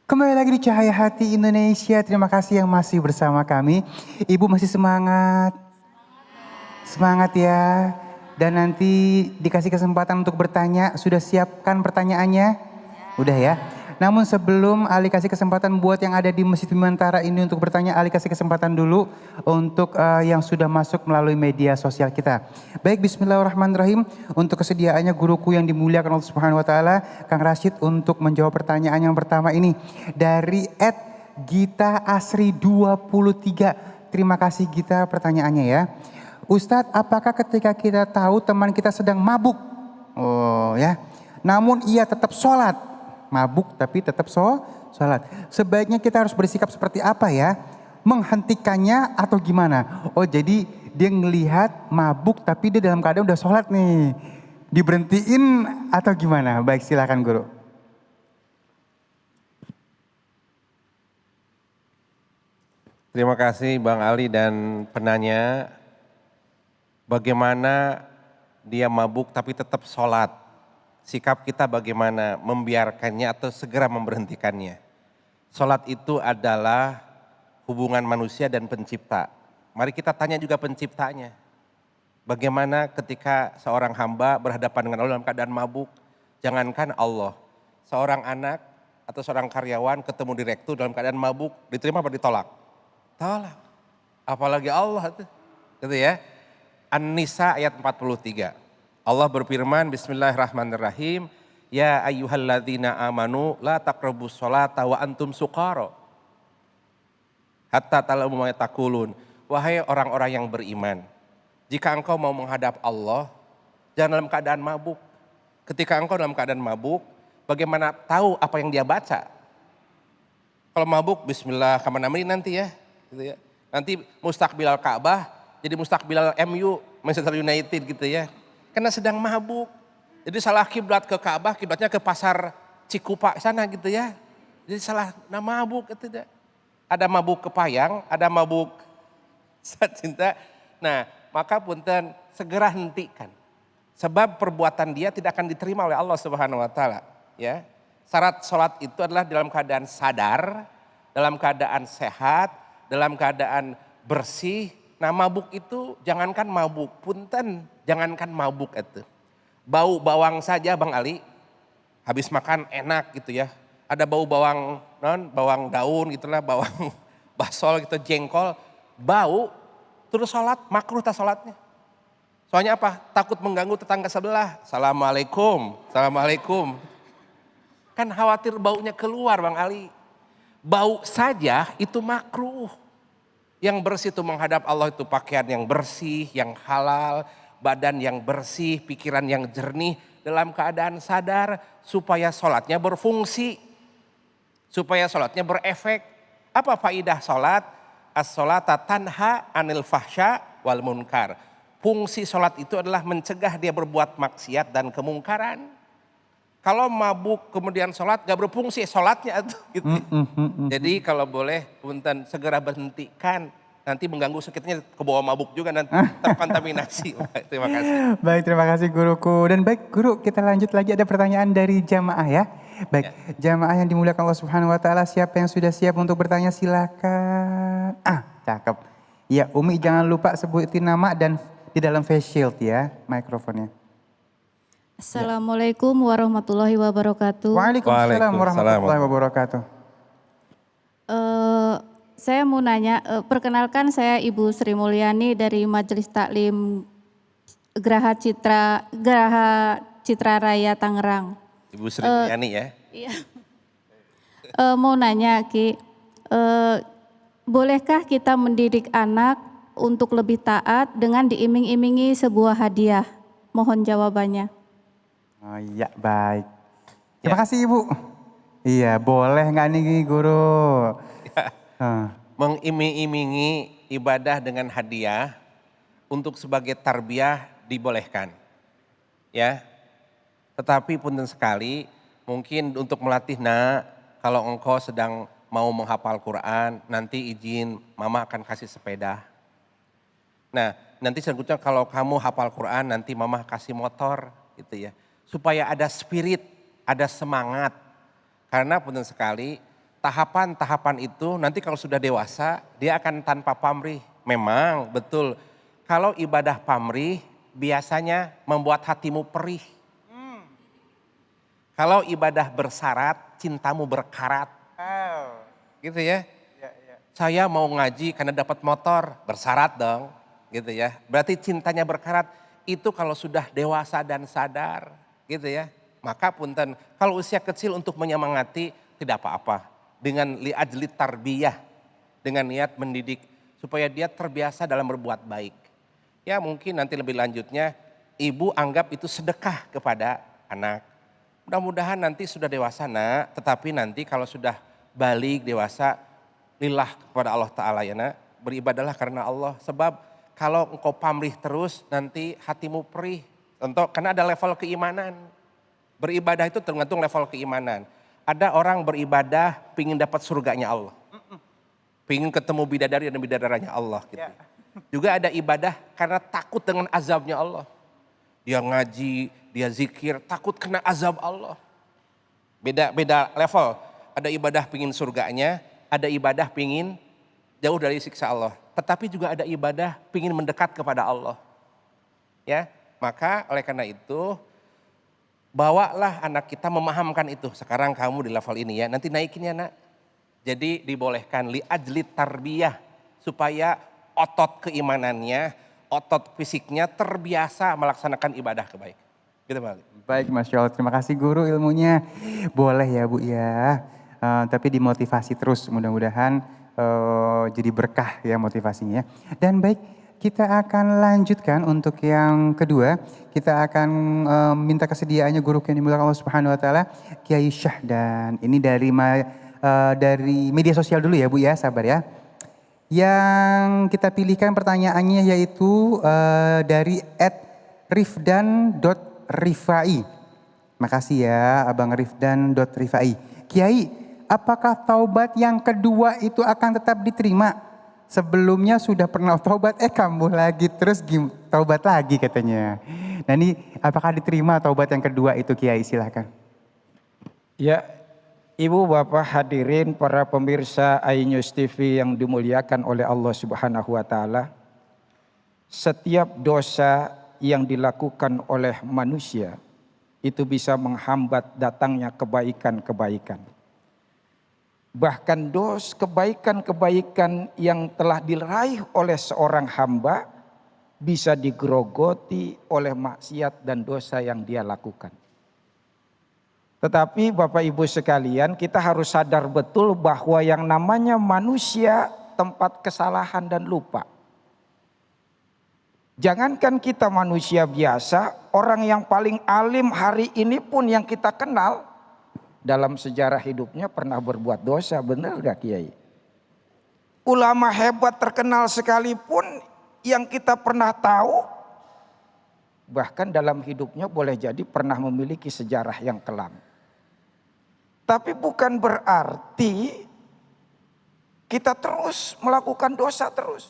Kembali lagi di Cahaya Hati Indonesia. Terima kasih yang masih bersama kami. Ibu masih semangat? Semangat ya. Dan nanti dikasih kesempatan untuk bertanya. Sudah siapkan pertanyaannya? Udah ya. Namun sebelum Ali kasih kesempatan buat yang ada di Masjid Bimantara ini untuk bertanya, Ali kasih kesempatan dulu untuk yang sudah masuk melalui media sosial kita. Baik, bismillahirrahmanirrahim. Untuk kesediaannya guruku yang dimuliakan Allah Subhanahu wa taala, Kang Rashid untuk menjawab pertanyaan yang pertama ini dari Gita Asri 23. Terima kasih Gita pertanyaannya ya. Ustadz, apakah ketika kita tahu teman kita sedang mabuk, namun ia tetap sholat, mabuk tapi tetap sholat, sebaiknya kita harus bersikap seperti apa ya? Menghentikannya atau gimana? Oh, jadi dia ngelihat mabuk tapi dia dalam keadaan udah sholat nih, diberhentiin atau gimana? Baik, silakan guru. Terima kasih Bang Ali dan penanya. Bagaimana dia mabuk tapi tetap sholat? Sikap kita bagaimana, membiarkannya atau segera memberhentikannya? Sholat itu adalah hubungan manusia dan pencipta. Mari kita tanya juga penciptanya. Bagaimana ketika seorang hamba berhadapan dengan Allah dalam keadaan mabuk? Jangankan Allah, seorang anak atau seorang karyawan ketemu direktur dalam keadaan mabuk, diterima atau ditolak? Tolak. Apalagi Allah itu. Gitu ya. An-Nisa ayat 43. Allah berfirman, bismillahirrahmanirrahim. Ya ayyuhalladzina amanu la taqrabus sholata wa antum suqara. Hatta ta'lamu ma taqulun. Wahai orang-orang yang beriman, jika engkau mau menghadap Allah, jangan dalam keadaan mabuk. Ketika engkau dalam keadaan mabuk, bagaimana tahu apa yang dia baca? Kalau mabuk, bismillah kamar-kamar nanti ya. Gitu ya. Nanti mustaqbilal Ka'bah, jadi mustaqbilal MU, Manchester United gitu ya. Karena sedang mabuk. Jadi salah kiblat ke Ka'bah, kiblatnya ke pasar Cikupa sana gitu ya. Jadi salah mabuk itu tidak. Ada mabuk kepayang, ada mabuk saat cinta. Nah, maka punten segera hentikan. Sebab perbuatan dia tidak akan diterima oleh Allah Subhanahu wa taala, ya. Syarat sholat itu adalah dalam keadaan sadar, dalam keadaan sehat, dalam keadaan bersih. Nah, mabuk itu jangankan mabuk, punten, jangankan mabuk itu. Bau bawang saja Bang Ali, habis makan enak gitu ya. Ada bau bawang bawang daun gitulah, bawang basol gitu, jengkol, bau, terus sholat, makruh tak sholatnya. Soalnya apa? Takut mengganggu tetangga sebelah. Assalamualaikum, assalamualaikum. Kan khawatir baunya keluar Bang Ali. Bau saja itu makruh. Yang bersih itu menghadap Allah itu pakaian yang bersih, yang halal, badan yang bersih, pikiran yang jernih, dalam keadaan sadar supaya sholatnya berfungsi, supaya sholatnya berefek. Apa faidah sholat? As-sholata tanha anil fahsya wal munkar. Fungsi sholat itu adalah mencegah dia berbuat maksiat dan kemungkaran. Kalau mabuk kemudian sholat gak berfungsi sholatnya gitu. Jadi kalau boleh punten segera berhentikan. Nanti mengganggu sekitarnya ke bawah mabuk juga nanti terkontaminasi. Terima kasih. Baik, terima kasih guruku. Dan baik guru, kita lanjut lagi, ada pertanyaan dari jamaah ya. Baik, jamaah yang dimuliakan Allah Subhanahu wa taala, siapa yang sudah siap untuk bertanya silakan. Cakep. Ya, Umi jangan lupa sebutin nama dan di dalam face shield ya mikrofonnya. Assalamualaikum warahmatullahi wabarakatuh. Waalaikumsalam warahmatullahi wabarakatuh. Saya mau nanya, perkenalkan saya Ibu Sri Mulyani dari Majelis Taklim Geraha Citra Raya Tangerang. Ibu Sri Mulyani ya. Iya. Mau nanya Ki, bolehkah kita mendidik anak untuk lebih taat dengan diiming-imingi sebuah hadiah? Mohon jawabannya. Oh iya, baik. Terima kasih Ibu. Iya, boleh nggak nih guru? Mengiming-imingi ibadah dengan hadiah untuk sebagai tarbiyah dibolehkan. Ya. Tetapi punten sekali, mungkin untuk melatih kalau engkau sedang mau menghafal Quran, nanti izin mama akan kasih sepeda. Nah, nanti selanjutnya kalau kamu hafal Quran, nanti mama kasih motor gitu ya. Supaya ada spirit, ada semangat. Karena punten sekali, tahapan-tahapan itu nanti kalau sudah dewasa dia akan tanpa pamrih. Memang betul. Kalau ibadah pamrih biasanya membuat hatimu perih. Kalau ibadah bersyarat, cintamu berkarat. Gitu ya. Saya mau ngaji karena dapat motor, bersyarat dong. Gitu ya. Berarti cintanya berkarat. Itu kalau sudah dewasa dan sadar. Gitu ya. Maka punten, kalau usia kecil untuk menyemangati tidak apa-apa. Dengan li'ajli tarbiyah. Dengan niat mendidik. Supaya dia terbiasa dalam berbuat baik. Ya mungkin nanti lebih lanjutnya, ibu anggap itu sedekah kepada anak. Mudah-mudahan nanti sudah dewasa nak, tetapi nanti kalau sudah balik dewasa, lillah kepada Allah Ta'ala ya nak. Beribadahlah karena Allah. Sebab kalau engkau pamrih terus nanti hatimu perih. Contoh, karena ada level keimanan. Beribadah itu tergantung level keimanan. Ada orang beribadah pingin dapat surganya Allah. Pingin ketemu bidadari dan bidadaranya Allah gitu. Juga ada ibadah karena takut dengan azabnya Allah. Dia ngaji, dia zikir, takut kena azab Allah. Beda level. Ada ibadah pingin surganya, ada ibadah pingin jauh dari siksa Allah. Tetapi juga ada ibadah pingin mendekat kepada Allah. Ya, maka oleh karena itu bawalah anak kita memahamkan itu. Sekarang kamu di level ini ya, nanti naikin ya nak. Jadi dibolehkan li'ajli tarbiyah supaya otot keimanannya, otot fisiknya terbiasa melaksanakan ibadah kebaikan. Gitu Pak. Baik, Masya Allah. Terima kasih guru ilmunya. Boleh ya Bu ya. Tapi dimotivasi terus, mudah-mudahan jadi berkah ya motivasinya. Dan baik, kita akan lanjutkan untuk yang kedua. Kita akan minta kesediaannya guru yang dimuliakan Allah Subhanahu Wa Taala, Kiai Syahdan. Ini dari media sosial dulu ya Bu ya, sabar ya. Yang kita pilihkan pertanyaannya yaitu dari @rifdan.rifai. Makasih ya Abang Rifdan.rifai. Kiai, apakah taubat yang kedua itu akan tetap diterima? Sebelumnya sudah pernah taubat, kambuh lagi terus taubat lagi katanya. Nah ini apakah diterima taubat yang kedua itu Kiai, silakan. Ya, Ibu Bapak hadirin para pemirsa iNews TV yang dimuliakan oleh Allah Subhanahu wa taala. Setiap dosa yang dilakukan oleh manusia itu bisa menghambat datangnya kebaikan-kebaikan. Bahkan kebaikan-kebaikan yang telah diraih oleh seorang hamba bisa digerogoti oleh maksiat dan dosa yang dia lakukan. Tetapi Bapak Ibu sekalian, kita harus sadar betul bahwa yang namanya manusia tempat kesalahan dan lupa. Jangankan kita manusia biasa, orang yang paling alim hari ini pun yang kita kenal dalam sejarah hidupnya pernah berbuat dosa, benar gak Kiai? Ulama hebat terkenal sekalipun yang kita pernah tahu, bahkan dalam hidupnya boleh jadi pernah memiliki sejarah yang kelam. Tapi bukan berarti kita terus melakukan dosa terus.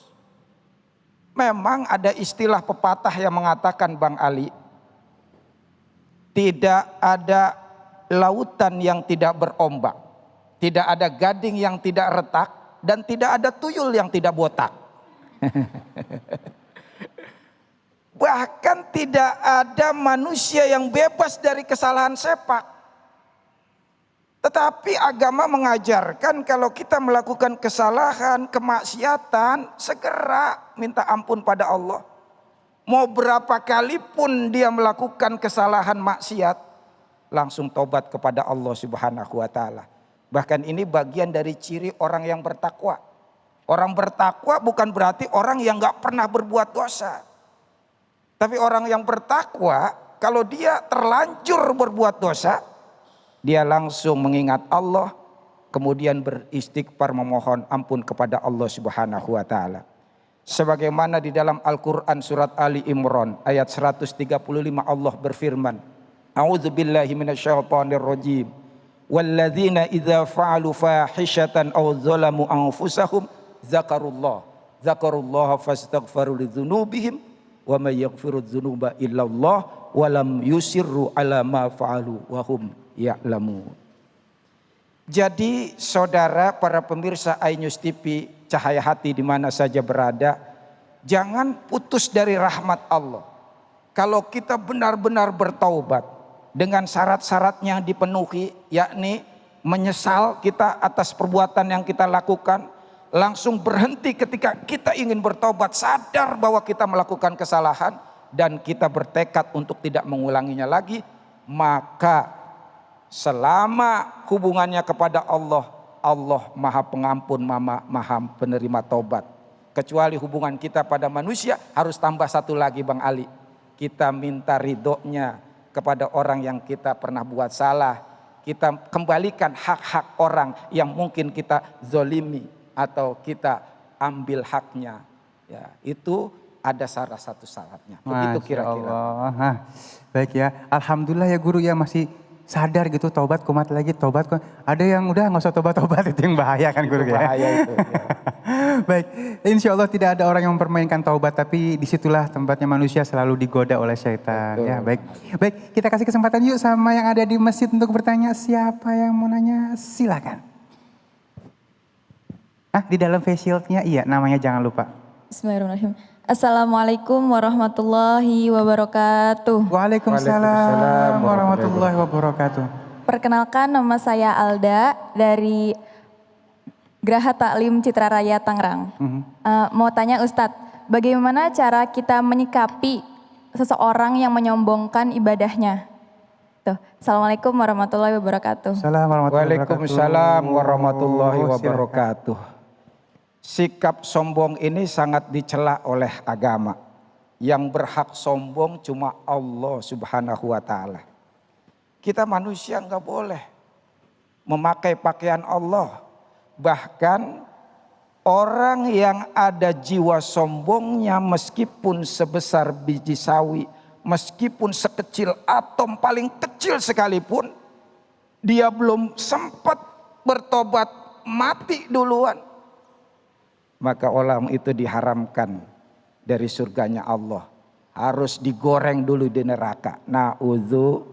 Memang ada istilah pepatah yang mengatakan Bang Ali, tidak ada lautan yang tidak berombak, tidak ada gading yang tidak retak, dan tidak ada tuyul yang tidak botak. Bahkan tidak ada manusia yang bebas dari kesalahan sepak. Tetapi agama mengajarkan kalau kita melakukan kesalahan, kemaksiatan, segera minta ampun pada Allah. Mau berapa kali pun dia melakukan kesalahan maksiat, langsung tobat kepada Allah Subhanahu wa taala. Bahkan ini bagian dari ciri orang yang bertakwa. Orang bertakwa bukan berarti orang yang gak pernah berbuat dosa. Tapi orang yang bertakwa, kalau dia terlanjur berbuat dosa, dia langsung mengingat Allah, kemudian beristighfar memohon ampun kepada Allah Subhanahu wa taala. Sebagaimana di dalam Al-Qur'an surat Ali Imran ayat 135 Allah berfirman, A'udzubillahi minasyaitonir rajim. Walladzina idza fa'alu fahishatan aw dzalamu anfusahum dzakarullaha fastaghfiru lidzunubihim wa may yaghfiru dzunuba illallah wa lam yusirru ala ma fa'alu wa hum ya'lamun. Jadi saudara para pemirsa iNews TV Cahaya Hati di mana saja berada, jangan putus dari rahmat Allah. Kalau kita benar-benar bertaubat dengan syarat-syaratnya dipenuhi, yakni menyesal kita atas perbuatan yang kita lakukan, langsung berhenti ketika kita ingin bertobat, sadar bahwa kita melakukan kesalahan dan kita bertekad untuk tidak mengulanginya lagi, maka selama hubungannya kepada Allah, Allah Maha Pengampun, Maha Penerima Taubat. Kecuali hubungan kita pada manusia, harus tambah satu lagi Bang Ali. Kita minta ridhonya kepada orang yang kita pernah buat salah. Kita kembalikan hak-hak orang yang mungkin kita zolimi atau kita ambil haknya. Ya, itu ada salah satu syaratnya. Begitu kira-kira. Allah. Baik ya, alhamdulillah ya guru ya masih sadar gitu, tobat kumat lagi, tobat. Ada yang udah nggak usah tobat-tobat, itu yang bahaya kan guru ya. Bahaya itu. Ya. Baik, insya Allah tidak ada orang yang mempermainkan taubat, tapi disitulah tempatnya manusia selalu digoda oleh syaitan. Betul. Ya baik, baik kita kasih kesempatan yuk sama yang ada di masjid untuk bertanya. Siapa yang mau nanya? Silakan. Di dalam face shieldnya iya, namanya jangan lupa. Bismillahirrahmanirrahim. Assalamualaikum warahmatullahi wabarakatuh. Waalaikumsalam warahmatullahi wabarakatuh. Perkenalkan, nama saya Alda dari Geraha Taklim Citra Raya Tangerang. Mau tanya Ustadz, bagaimana cara kita menyikapi seseorang yang menyombongkan ibadahnya? Tuh. Assalamualaikum warahmatullahi wabarakatuh. Waalaikumsalam warahmatullahi wabarakatuh. Sikap sombong ini sangat dicela oleh agama. Yang berhak sombong cuma Allah Subhanahu wa ta'ala. Kita manusia nggak boleh memakai pakaian Allah. Bahkan orang yang ada jiwa sombongnya meskipun sebesar biji sawi, meskipun sekecil atom paling kecil sekalipun, dia belum sempat bertobat, mati duluan. Maka orang itu diharamkan dari surganya Allah. Harus digoreng dulu di neraka. Na'udzu.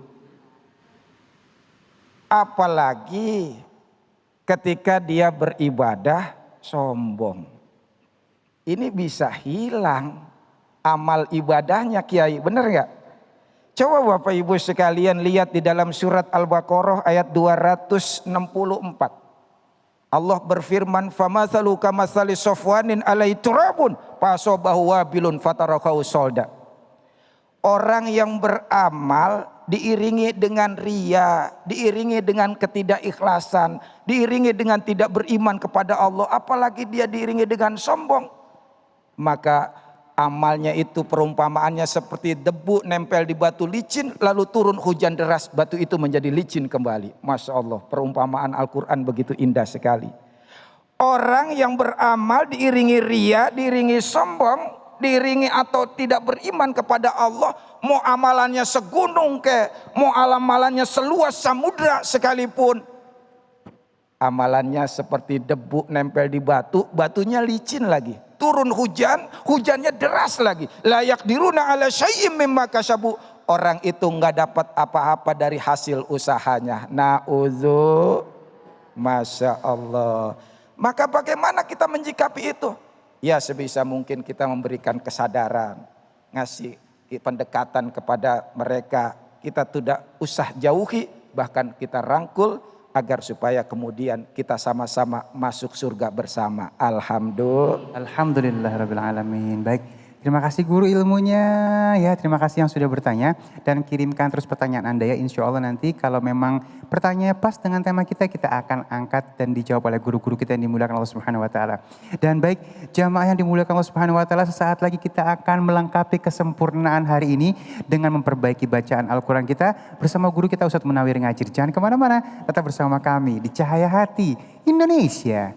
Apalagi ketika dia beribadah sombong. Ini bisa hilang amal ibadahnya Kiai. Benar gak? Coba Bapak Ibu sekalian lihat di dalam surat Al-Baqarah ayat 264. Allah berfirman, "Famathalu kamathali safwanin alai turabun fasabahu wabilun fatarakahu solda." Orang yang beramal diiringi dengan ria, diiringi dengan ketidakikhlasan, diiringi dengan tidak beriman kepada Allah, apalagi dia diiringi dengan sombong, maka amalnya itu perumpamaannya seperti debu nempel di batu licin, lalu turun hujan deras, batu itu menjadi licin kembali. Masya Allah, perumpamaan Al-Quran begitu indah sekali. Orang yang beramal diiringi ria, diiringi sombong, diiringi atau tidak beriman kepada Allah, mau amalannya segunung mau amalannya seluas samudra sekalipun, amalannya seperti debu nempel di batu, batunya licin lagi. Turun hujan, hujannya deras lagi. Layak diruna ala syai'im mimma kasabu. Orang itu nggak dapat apa-apa dari hasil usahanya. Na'udzu. Masya Allah. Maka bagaimana kita menyikapi itu? Ya sebisa mungkin kita memberikan kesadaran. Ngasih pendekatan kepada mereka. Kita tidak usah jauhi, bahkan kita rangkul. Agar supaya kemudian kita sama-sama masuk surga bersama. Alhamdulillahirabbil alamin. Baik, terima kasih guru ilmunya ya. Terima kasih yang sudah bertanya dan kirimkan terus pertanyaan Anda ya. Insya Allah nanti kalau memang pertanyaannya pas dengan tema kita akan angkat dan dijawab oleh guru-guru kita yang dimuliakan Allah Subhanahu wa taala. Dan baik, jamaah yang dimuliakan Allah Subhanahu wa taala, sesaat lagi kita akan melengkapi kesempurnaan hari ini dengan memperbaiki bacaan Al-Qur'an kita bersama guru kita Ustadz Munawir Ngajir. Jangan kemana-mana, tetap bersama kami di Cahaya Hati Indonesia.